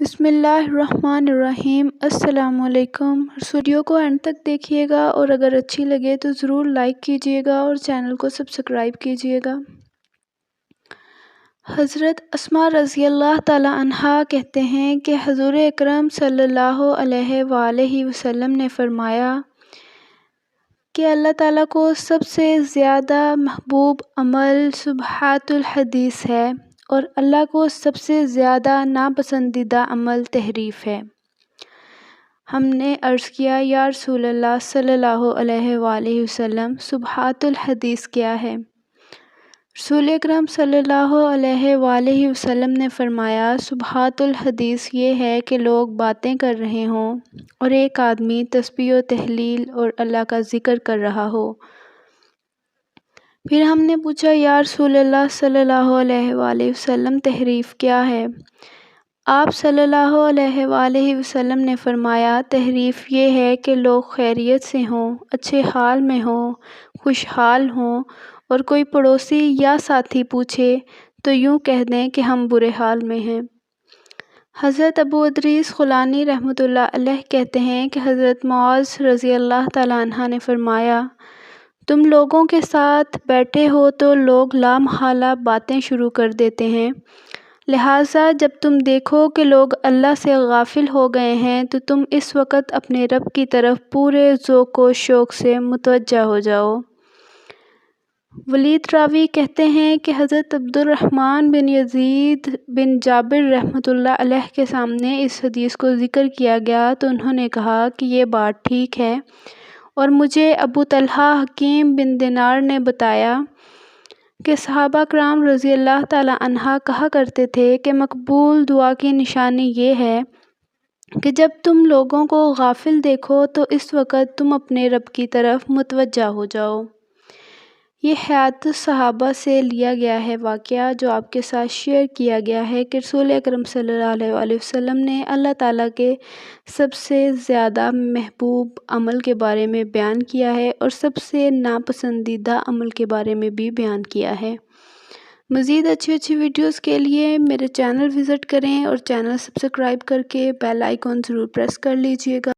بسم اللہ الرحمن الرحیم۔ السلام علیکم۔ ویڈیو کو اینڈ تک دیکھیے گا اور اگر اچھی لگے تو ضرور لائک کیجیے گا اور چینل کو سبسکرائب کیجیے گا۔ حضرت اسماء رضی اللہ تعالی عنہا کہتے ہیں کہ حضور اکرم صلی اللہ علیہ وآلہ وسلم نے فرمایا کہ اللہ تعالیٰ کو سب سے زیادہ محبوب عمل سبحات الحدیث ہے اور اللہ کو سب سے زیادہ ناپسندیدہ عمل تحریف ہے۔ ہم نے عرض کیا یا رسول اللہ صلی اللہ علیہ وآلہ وسلم سبحات الحدیث کیا ہے؟ رسول اکرم صلی اللہ علیہ وآلہ وسلم نے فرمایا سبحات الحدیث یہ ہے کہ لوگ باتیں کر رہے ہوں اور ایک آدمی تسبیح و تحلیل اور اللہ کا ذکر کر رہا ہو۔ پھر ہم نے پوچھا یا رسول اللہ صلی اللہ علیہ وآلہ وسلم تحریف کیا ہے؟ آپ صلی اللہ علیہ وآلہ وسلم نے فرمایا تحریف یہ ہے کہ لوگ خیریت سے ہوں، اچھے حال میں ہوں، خوشحال ہوں اور کوئی پڑوسی یا ساتھی پوچھے تو یوں کہہ دیں کہ ہم برے حال میں ہیں۔ حضرت ابو ادریس خولانی رحمۃ اللہ علیہ کہتے ہیں کہ حضرت معاذ رضی اللہ تعالیٰ عنہ نے فرمایا تم لوگوں کے ساتھ بیٹھے ہو تو لوگ لامحالہ باتیں شروع کر دیتے ہیں، لہٰذا جب تم دیکھو کہ لوگ اللہ سے غافل ہو گئے ہیں تو تم اس وقت اپنے رب کی طرف پورے ذوق و شوق سے متوجہ ہو جاؤ۔ ولید راوی کہتے ہیں کہ حضرت عبد الرحمن بن یزید بن جابر رحمۃ اللہ علیہ کے سامنے اس حدیث کو ذکر کیا گیا تو انہوں نے کہا کہ یہ بات ٹھیک ہے، اور مجھے ابو طلحہ حکیم بن دینار نے بتایا کہ صحابہ کرام رضی اللہ تعالی عنہ کہا کرتے تھے کہ مقبول دعا کی نشانی یہ ہے کہ جب تم لوگوں کو غافل دیکھو تو اس وقت تم اپنے رب کی طرف متوجہ ہو جاؤ۔ یہ حیات الصحابہ سے لیا گیا ہے واقعہ جو آپ کے ساتھ شیئر کیا گیا ہے کہ رسول اکرم صلی اللہ علیہ وآلہ وسلم نے اللہ تعالیٰ کے سب سے زیادہ محبوب عمل کے بارے میں بیان کیا ہے اور سب سے ناپسندیدہ عمل کے بارے میں بھی بیان کیا ہے۔ مزید اچھی ویڈیوز کے لیے میرے چینل وزٹ کریں اور چینل سبسکرائب کر کے بیل آئیکن ضرور پریس کر لیجیے گا۔